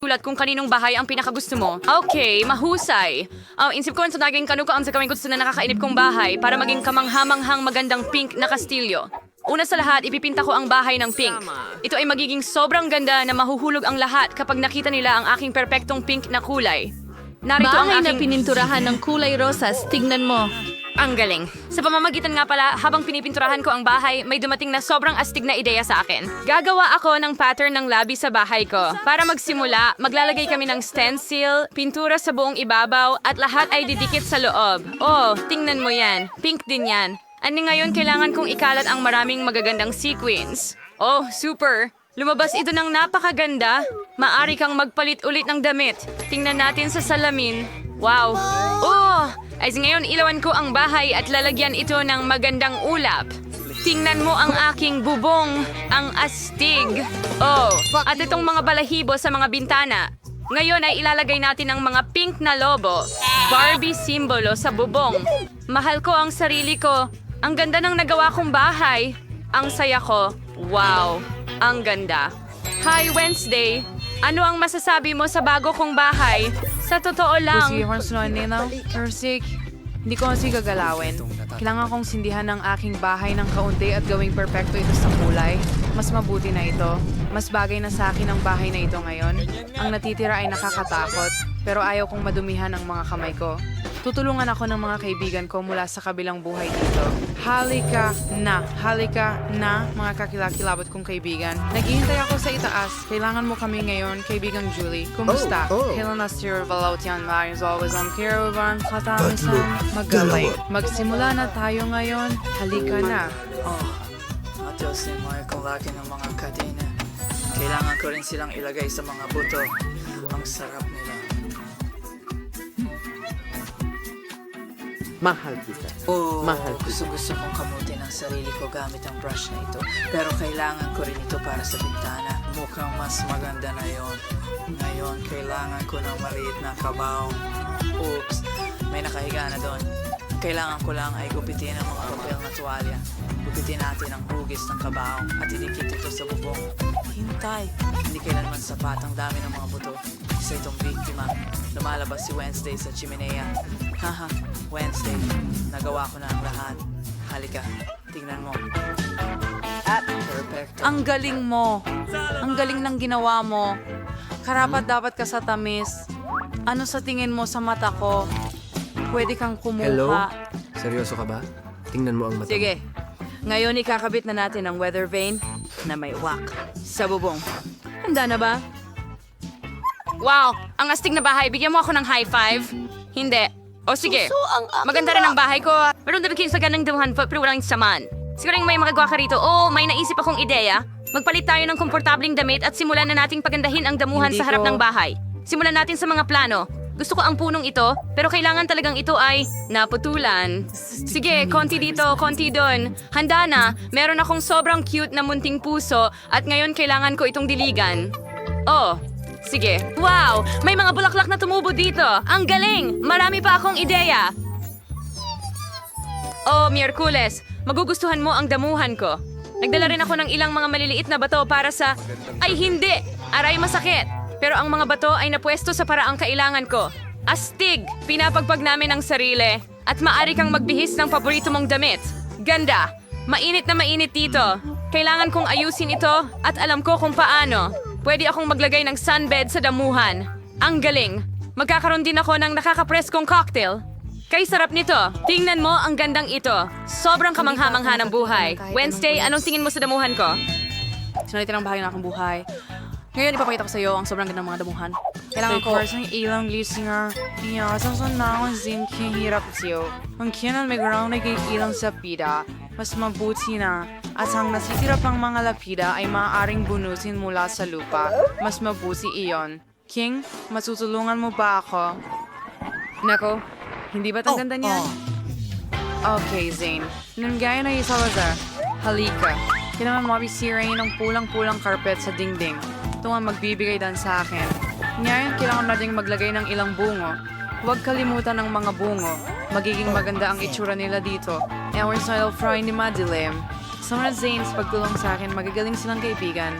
isulat kung kaninong bahay ang pinakagusto mo. Okay, mahusay. Insip ko sa naging kanukaan sa kaming gusto na nakakainip kong bahay para maging kamanghamanghang magandang pink na kastilyo. Una sa lahat, ipipinta ko ang bahay ng pink. Ito ay magiging sobrang ganda na mahuhulog ang lahat kapag nakita nila ang aking perpektong pink na kulay. Narito ang Bahay na aking... pininturahan ng kulay rosas, tignan mo. Ang galing. Sa pamamagitan nga pala, habang pinipinturahan ko ang bahay, may dumating na sobrang astig na ideya sa akin. Gagawa ako ng pattern ng labi sa bahay ko. Para magsimula, maglalagay kami ng stencil, pintura sa buong ibabaw, at lahat ay didikit sa loob. Oh, tingnan mo yan. Pink din yan. Ani ngayon kailangan kong ikalat ang maraming magagandang sequins. Oh, super! Lumabas ito ng napakaganda. Maari kang magpalit ulit ng damit. Tingnan natin sa salamin. Wow! Oh! Ay ngayon ilawan ko ang bahay at lalagyan ito ng magandang ulap. Tingnan mo ang aking bubong, ang astig. Oh, at itong mga balahibo sa mga bintana. Ngayon ay ilalagay natin ang mga pink na lobo. Barbie simbolo sa bubong. Mahal ko ang sarili ko. Ang ganda ng nagawa kong bahay. Ang saya ko. Wow, ang ganda. Hi, Wednesday. Ano ang masasabi mo sa bago kong bahay? Sa totoo lang. Sige, Horns no, Nina. Ersik, hindi ko kasi gagalawin. Kailangan kong sindihan ng aking bahay ng kaunti at gawing perpekto ito sa kulay. Mas mabuti na ito. Mas bagay na sa akin ang bahay na ito ngayon. Ang natitira ay nakakatakot, pero ayaw kong madumihan ang mga kamay ko. Tutulungan ako ng mga kaibigan ko mula sa kabilang buhay dito. Halika na, mga kakilakilabot kong kaibigan. Naghihintay ako sa itaas. Kailangan mo kami ngayon, kaibigang Julie. Kumusta? Kailan na Sir Valentian Maris always on caravan, katamisan, magalay. Magsimula na tayo ngayon. Halika na. Matiyosin mo kung laki ng mga kadena. Kailangan ko rin silang ilagay sa mga buto. Ang sarap nila. Mahal kita. Mahal kita. Gusto kong kamutin ang sarili ko gamit ang brush na ito. Pero kailangan ko rin ito para sa bintana. Mukhang mas maganda na yon. Ngayon, kailangan ko ng maliit na kabaong. Oops, may nakahiga na doon. Kailangan ko lang ay gupitin ang mga papel na tuwalya. Gupitin natin ang hugis ng kabaong at idikit ito sa bubong. Hintay! Hindi kailanman sapat ang dami ng mga buto. Isa itong biktima. Lumalabas si Wednesday sa chimenea. Haha, Wednesday. Nagawa ko na ang lahat. Halika, tingnan mo. Perfecto. Ang galing mo. Ang galing ng ginawa mo. Karapat dapat ka sa tamis. Ano sa tingin mo sa mata ko? Pwede kang kumuha. Hello? Seryoso ka ba? Tingnan mo ang mata. Sige. Ngayon ikakabit na natin ang weather vane na may wak sa bubong. Handa na ba? Wow, ang astig na bahay. Bigyan mo ako ng high five. Hindi. O sige, maganda rin ang bahay ko. Meron din kayo sa ganang damuhan pero walang saman. Siguring may magagawa ka rito. Oh, may naisip akong ideya. Magpalit tayo ng komportabling damit at simulan na nating pagandahin ang damuhan Hindi sa harap ko- ng bahay. Simulan natin sa mga plano. Gusto ko ang punong ito, pero kailangan talagang ito ay naputulan. Sige, konti dito, konti doon. Handa na, meron akong sobrang cute na munting puso at ngayon kailangan ko itong diligan. Oh, sige. Wow! May mga bulaklak na tumubo dito. Ang galing! Marami pa akong ideya. Oh, Miyerkules, magugustuhan mo ang damuhan ko. Nagdala rin ako ng ilang mga maliliit na bato para sa... Ay, hindi! Aray, masakit! Pero ang mga bato ay napwesto sa paraang kailangan ko. Astig! Pinapagpag namin ang sarili. At maaari kang magbihis ng paborito mong damit. Ganda! Mainit na mainit dito. Kailangan kong ayusin ito at alam ko kung paano. Pwede akong maglagay ng sunbed sa damuhan. Ang galing! Magkakaroon din ako ng nakakapreskong cocktail. Kay sarap nito. Tingnan mo ang gandang ito. Sobrang kamangha-mangha ng buhay. Wednesday, anong tingin mo sa damuhan ko? Sinalitin ang bahagi ng aking buhay. Ngayon, ipapakita ko sa iyo ang sobrang gandang mga damuhan. Kailangan ko ng ilang listener. Iyasan na akong zinking hirap siyo. Ang kinan may ground na ilang sa pida, mas mabuti na. At ang nasisira pang mga lapida ay maaaring bunusin mula sa lupa. Mas mabuti iyon. King, matutulungan mo ba ako? Nako, hindi ba't ang ganda niyan? Okay, Zane. Nanggaya na Salazar. Halika. Kailangan mabisirain ng pulang-pulang carpet sa dingding. Ito ang magbibigay dan sa akin. Ngayon, kailangan natin maglagay ng ilang bungo. Huwag kalimutan ng mga bungo. Magiging maganda ang itsura nila dito. Our style fry ni Madilim. Sa mga Zanes, pagtulong sa akin, magagaling silang kaibigan.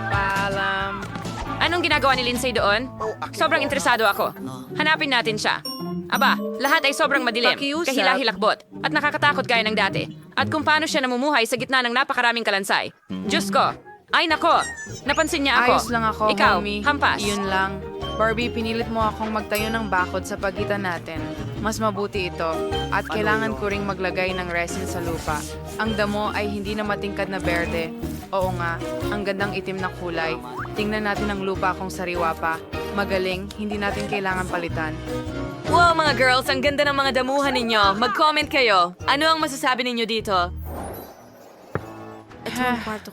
Paalam. Anong ginagawa ni Lindsay doon? Sobrang interesado ako. Hanapin natin siya. Aba, lahat ay sobrang madilim, Pakiusap. kahila-hilakbot, at nakakatakot gaya ng dati. At kung paano siya namumuhay sa gitna ng napakaraming kalansay. Diyos ko! Ay nako! Napansin niya ako. Ayos lang ako, Ikaw, homie. hampas. Yun lang. Barbie, pinilit mo akong magtayo ng bakod sa pagitan natin. Mas mabuti ito. At kailangan ko ring maglagay ng resin sa lupa. Ang damo ay hindi na matingkad na berde. Oo nga, ang gandang itim na kulay. Tingnan natin ang lupa kung sariwa pa. Magaling, hindi natin kailangan palitan. Wow mga girls, ang ganda ng mga damuhan ninyo. Mag-comment kayo. Ano ang masasabi ninyo dito?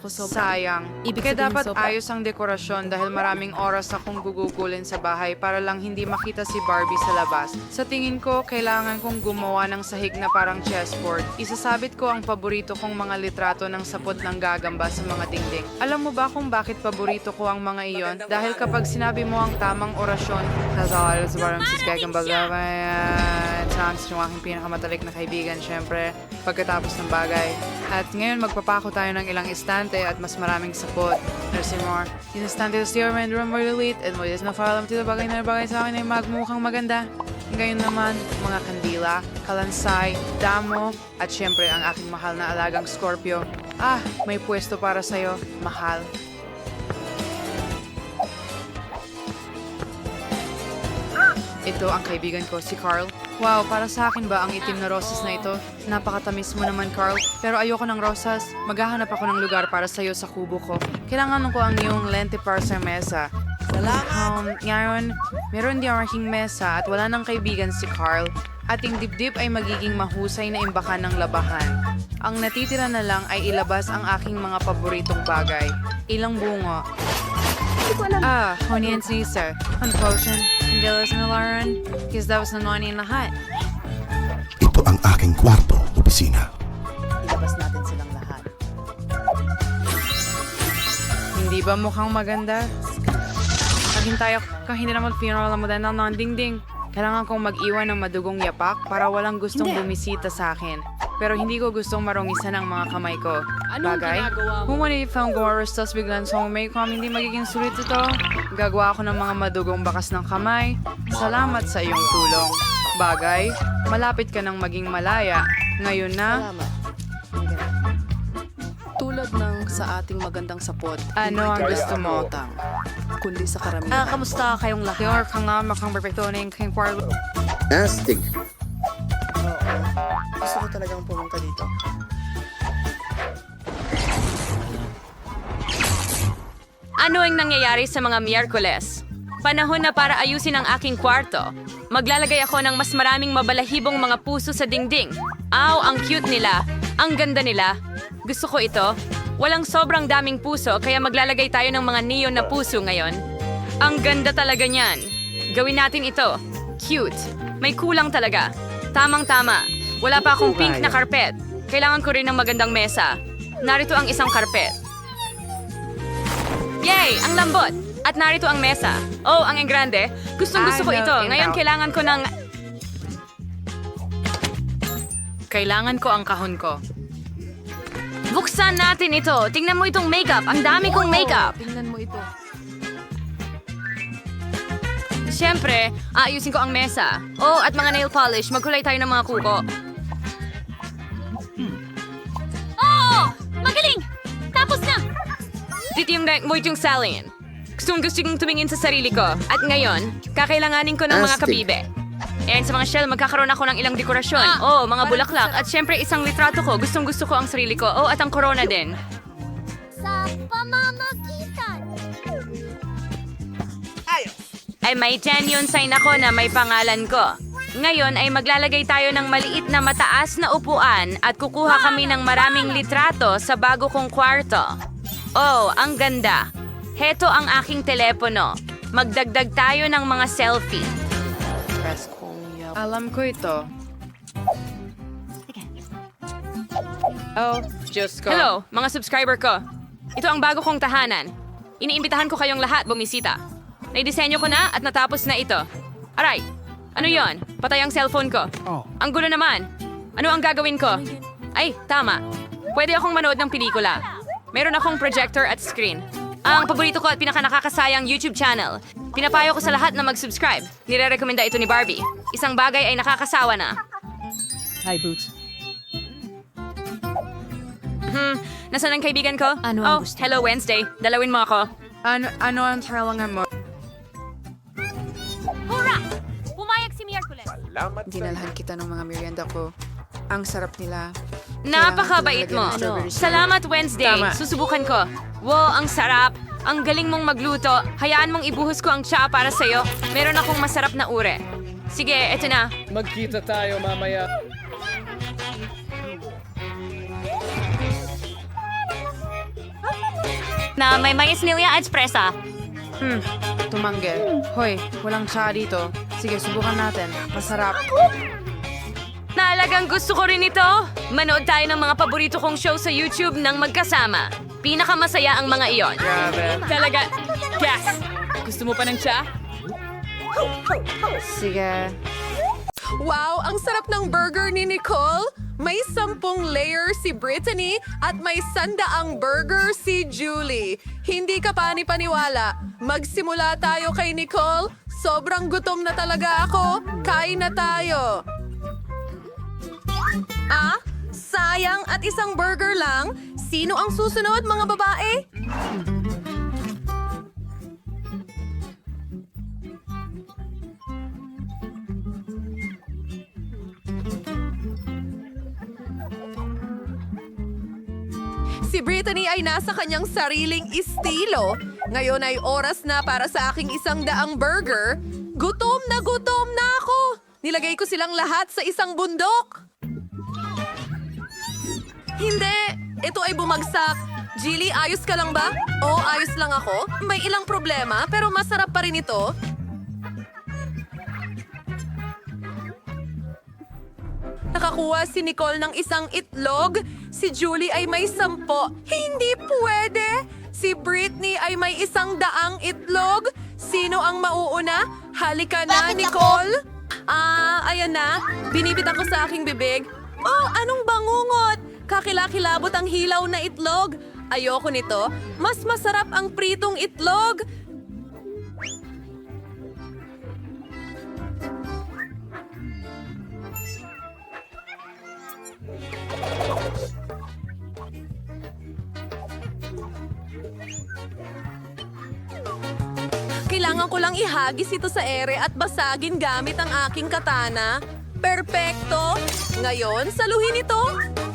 Sayang. Kaya dapat ayos ang dekorasyon dahil maraming oras akong gugugulin sa bahay para lang hindi makita si Barbie sa labas. Sa tingin ko, kailangan kong gumawa ng sahig na parang chessboard. Isasabit ko ang paborito kong mga litrato ng sapot ng gagamba sa mga dingding. Alam mo ba kung bakit paborito ko ang mga iyon? Dahil kapag sinabi mo ang tamang orasyon, sa parang si gagamba chance yung aking pinakamatalik na kaibigan, syempre, pagkatapos ng bagay. At ngayon, magpapako tayo ng ilang istante at mas maraming sapot. Nursing more. Yung istante sa steer, may drum more delete, and mo is na follow to the bagay na bagay sa akin ay magmukhang maganda. Ngayon naman, mga kandila, kalansay, damo, at syempre ang aking mahal na alagang Scorpio. Ah, may pwesto para sa'yo, mahal. Ito ang kaibigan ko, si Carl. Wow, para sa akin ba ang itim na rosas na ito? Napakatamis mo naman, Carl. Pero ayoko ng rosas. Maghahanap ako ng lugar para sa'yo sa kubo ko. Kailangan ko ang iyong lente para sa mesa. Salamat! Ngayon, meron din ang aking mesa at wala ng kaibigan si Carl. Ating dibdib ay magiging mahusay na imbakan ng labahan. Ang natitira na lang ay ilabas ang aking mga paboritong bagay. Ilang bungo. Ah, honey and Caesar. Ang potion. Candelas na Lauren. Because that was the money in lahat. Ito ang aking kwarto, opisina. Ilabas natin silang lahat. Hindi ba mukhang maganda? Naghintay ako kung hindi na mag-funeral ang modern ng dingding. Kailangan kong mag-iwan ng madugong yapak para walang gustong bumisita sa akin. Pero hindi ko gustong marungisan ang mga kamay ko. Bagay? Kung wala yung Goros, tas biglang may kung hindi magiging sulit ito, gagawa ako ng mga madugong bakas ng kamay. Salamat sa iyong tulong. Bagay? Malapit ka nang maging malaya. Ngayon na, Tulad ng sa ating magandang sapot, ano ang gusto mo? kundi sa karamihan. Kamusta kayong lahat? Your ka nga makang perfecto na yung king kwarto. Astig. Gusto ko talagang pumunta dito. Ano ang nangyayari sa mga Miyerkules? Panahon na para ayusin ang aking kwarto. Maglalagay ako ng mas maraming mabalahibong mga puso sa dingding. Aw, ang cute nila. Ang ganda nila. Gusto ko ito. Walang sobrang daming puso kaya maglalagay tayo ng mga neon na puso ngayon. Ang ganda talaga niyan. Gawin natin ito. Cute. May kulang talaga. Tamang-tama. Wala pa akong pink na karpet. Kailangan ko rin ng magandang mesa. Narito ang isang karpet. Yay! Ang lambot! At narito ang mesa. Oh, ang engrande. Gustong-gusto ko ito. Ngayon kailangan ko ng... Kailangan ko ang kahon ko. Buksan natin ito. Tingnan mo itong makeup. Ang dami kong makeup. Tingnan mo ito. Siyempre, aayusin ko ang mesa. Oh, at mga nail polish. Magkulay tayo ng mga kuko. Oh! Magaling! Tapos na! Dito yung mo yung salin. Gusto kong tumingin sa sarili ko. At ngayon, kakailanganin ko ng mga kabibe. And sa mga shell, magkakaroon ako ng ilang dekorasyon. Oh, mga bulaklak. At syempre, isang litrato ko. Gustong-gusto ko ang sarili ko. Oh, at ang corona din. Sa pamamagitan. Ay may genuine sign ako na may pangalan ko. Ngayon ay maglalagay tayo ng maliit na mataas na upuan at kukuha kami ng maraming litrato sa bago kong kwarto. Oh, ang ganda. Heto ang aking telepono. Magdagdag tayo ng mga selfie. Alam ko ito. Oh, Diyos ko. Hello, mga subscriber ko. Ito ang bago kong tahanan. Iniimbitahan ko kayong lahat bumisita. Naidisenyo ko na at natapos na ito. Aray, ano yon? Patay ang cellphone ko. Ang gulo naman. Ano ang gagawin ko? Ay, tama. Pwede akong manood ng pelikula. Meron akong projector at screen. Ang paborito ko at pinakanakakasayang YouTube channel. Pinapayo ko sa lahat na mag-subscribe. Nire-recommenda ito ni Barbie. Isang bagay ay nakakasawa na. Hi, Boots. Nasaan ang kaibigan ko? Ano ang gusto? Hello Wednesday. Dalawin mo ako. Ano ang talangan mo? Hurra! Pumayag si Miyerkules. Dinalhan kita ng mga merienda ko. Ang sarap nila. Napakabait mo. Ano? Salamat Wednesday. Tama. Susubukan ko. Wow, ang sarap. Ang galing mong magluto. Hayaan mong ibuhos ko ang tsaa para sa'yo. Meron akong masarap na ure. Sige, eto na. Magkita tayo mamaya. Na may mais nilya at presa. Tumangge. Hoy, walang tsa dito. Sige, subukan natin. Masarap. Naalagang gusto ko rin ito. Manood tayo ng mga paborito kong show sa YouTube ng magkasama. Pinakamasaya ang mga iyon. Grabe. Talaga. Gas! Gusto mo pa ng tsa? Sige. Wow, ang sarap ng burger ni Nicole. May 10 layer si Brittany at may 100 burger si Julie. Hindi ka pani-paniwala. Magsimula tayo kay Nicole. Sobrang gutom na talaga ako. Kain na tayo. Ah, sayang at isang burger lang. Sino ang susunod, mga babae? Si Brittany ay nasa kanyang sariling estilo. Ngayon ay oras na para sa aking 100 burger. Gutom na ako! Nilagay ko silang lahat sa isang bundok. Hindi! Ito ay bumagsak. Jilly, ayos ka lang ba? Oo, ayos lang ako. May ilang problema, pero masarap pa rin ito. Nakakuha si Nicole ng isang itlog. Si Julie ay may 10. Hindi pwede! Si Britney ay may 100 itlog. Sino ang mauuna? Halika na, Bakit ako? Nicole! Ayan na. Binibit ako sa aking bibig. Oh, anong bangungot? Kakilakilabot ang hilaw na itlog. Ayoko nito. Mas masarap ang pritong itlog. Kailangan ko lang ihagis ito sa ere at basagin gamit ang aking katana. Perpekto! Ngayon, saluhin ito.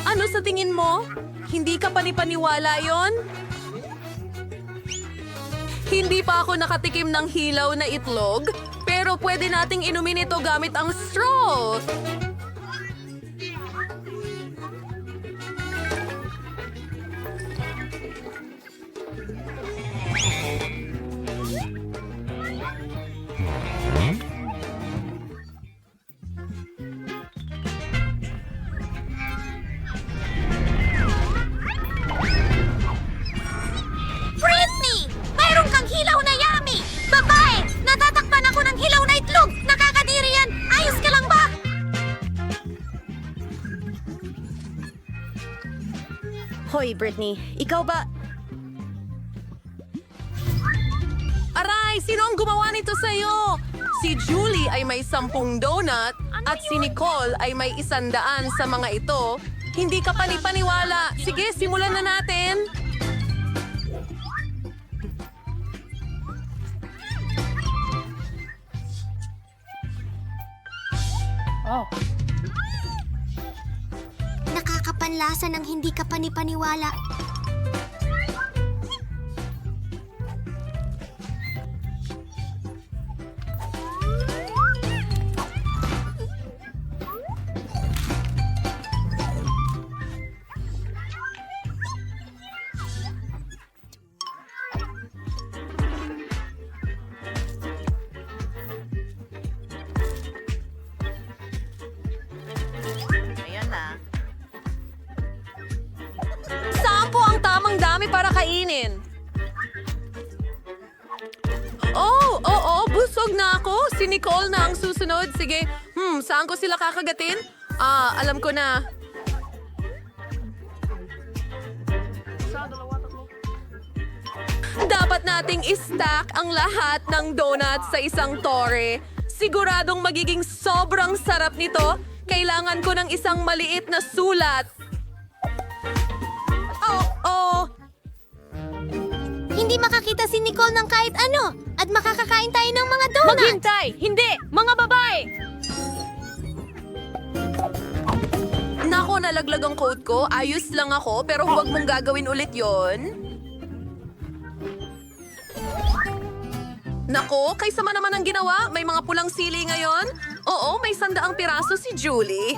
Ano sa tingin mo? Hindi ka panipaniwala yon? Hindi pa ako nakatikim ng hilaw na itlog, pero pwede nating inumin ito gamit ang straw. Britney! Mayroon kang hilaw na yummy! Babae! Natatakpan ako ng hilaw na itlog! Nakakadiri yan! Ayos ka lang ba? Hoy, Britney, ikaw ba... Aray! Sino ang gumawa nito sa'yo? Si Julie ay may 10 donut at si Nicole ay may 100 sa mga ito. Hindi ka panipaniwala. Sige, simulan na natin. Nakakapanlasa ng hindi ka panipaniwala. Sampo ang tamang dami para kainin. Oo, busog na ako. Si Nicole na ang susunod. Sige, saan ko sila kakagatin? Alam ko na. Dapat nating i-stack ang lahat ng donuts sa isang tore. Siguradong magiging sobrang sarap nito. Kailangan ko ng isang maliit na sulat. Oh. Hindi makakita si Nicole ng kahit ano at makakakain tayo ng mga donuts. Maghintay! Hindi! Mga babae! Nako, nalaglag ang coat ko. Ayos lang ako, pero huwag mong gagawin ulit yon. Nako, kay sama naman ang ginawa. May mga pulang sili ngayon. Oo, may 100 piraso si Julie.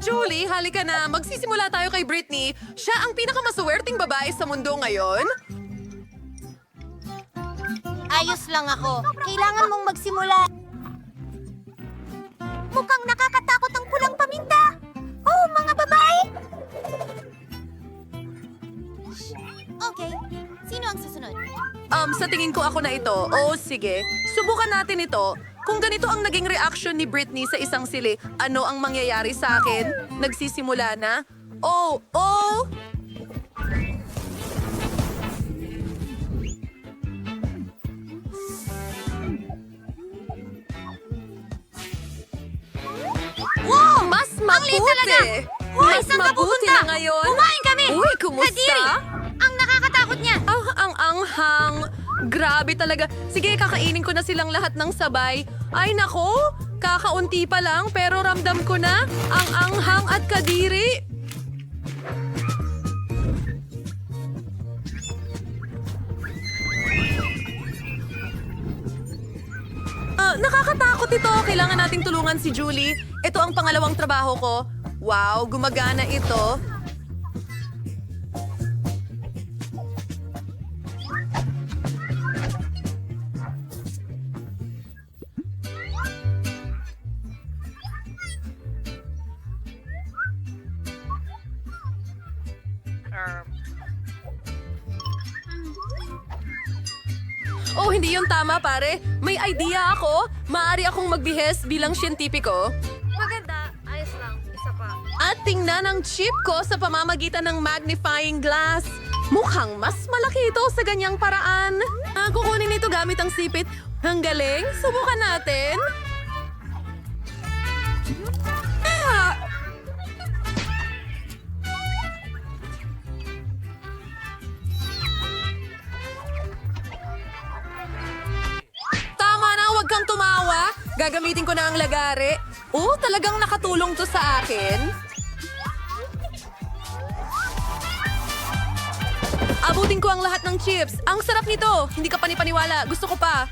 Julie, halika na. Magsisimula tayo kay Britney. Siya ang pinakamaswerteng babae sa mundo ngayon. Ayos lang ako. Kailangan mong magsimula. Mukhang nakakatakot ang pulang paminta. Oh, mga babae! Okay. Sino ang susunod? Sa tingin ko ako na ito. Oh, sige. Subukan natin ito. Kung ganito ang naging reaction ni Britney sa isang sili, ano ang mangyayari sa akin? Nagsisimula na? Oh! Wow! Mas Ang liit talaga! mabuti! Hoy, Mas saan ka mabuti pupunta? na ngayon! Kumain kami! Uy, kumusta? Kadiri! Ang nakakatakot niya! Ang anghang! Grabe talaga. Sige, kakainin ko na silang lahat ng sabay. Ay nako, kakaunti pa lang pero ramdam ko na ang anghang at kadiri. Nakakatakot ito. Kailangan nating tulungan si Julie. Ito ang pangalawang trabaho ko. Wow, gumagana ito. Oh, hindi yun tama, pare. May idea ako. Maaari akong magbihes bilang siyentipiko. Maganda. Ayos lang. Isa pa. At tingnan ang chip ko sa pamamagitan ng magnifying glass. Mukhang mas malaki ito sa ganyang paraan. Kukunin ito gamit ang sipit. Ang galing. Subukan natin. Tama na, huwag kang tumawa. Gagamitin ko na ang lagare. Oh, talagang nakatulong to sa akin. Abutin ko ang lahat ng chips. Ang sarap nito. Hindi ka panipaniwala. Gusto ko pa.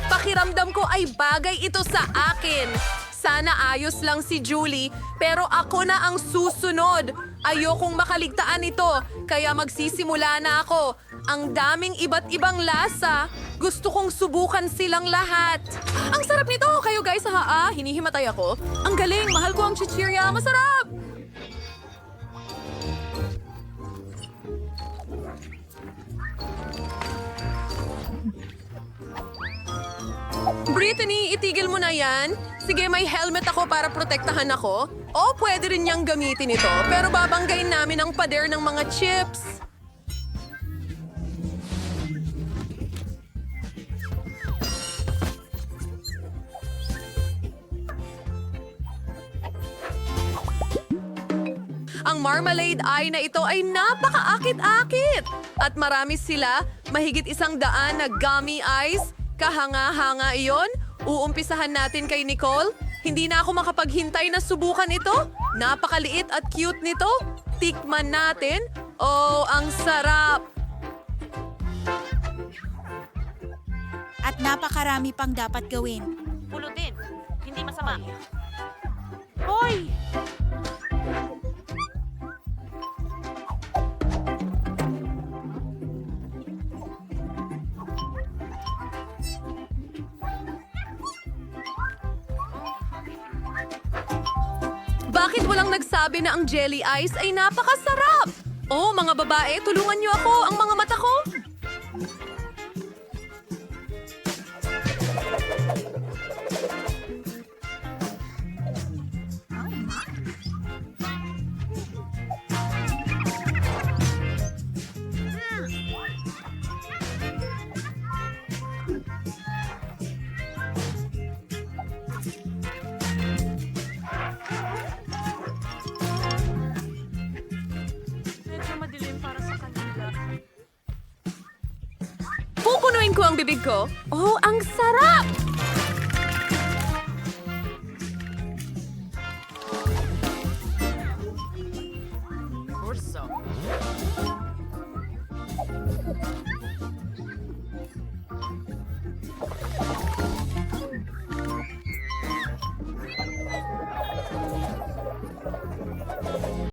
Pakiramdam ko ay bagay ito sa akin. Sana ayos lang si Julie, pero ako na ang susunod. Ayokong makaligtaan ito, kaya magsisimula na ako. Ang daming iba't ibang lasa. Gusto kong subukan silang lahat. Ang sarap nito! Kayo guys, hinihimatay ako. Ang galing! Mahal ko ang chichirya! Masarap! Brittany, itigil mo na yan. Sige, may helmet ako para protektahan ako. O, pwede rin niyang gamitin ito, pero babanggain namin ang pader ng mga chips. Ang marmalade eye na ito ay napakaakit-akit. At marami sila, mahigit 100 na gummy eyes. Kahanga-hanga iyon. Uumpisahan natin kay Nicole. Hindi na ako makapaghintay na subukan ito. Napakaliit at cute nito. Tikman natin. Oh, ang sarap. At napakarami pang dapat gawin. Pulutin. Hindi masama. Hoy! Bakit walang nagsabi na ang jelly ice ay napakasarap? Oh, mga babae, tulungan niyo ako. Ang mga mata ko. ko ang bibig ko. Oh, ang sarap!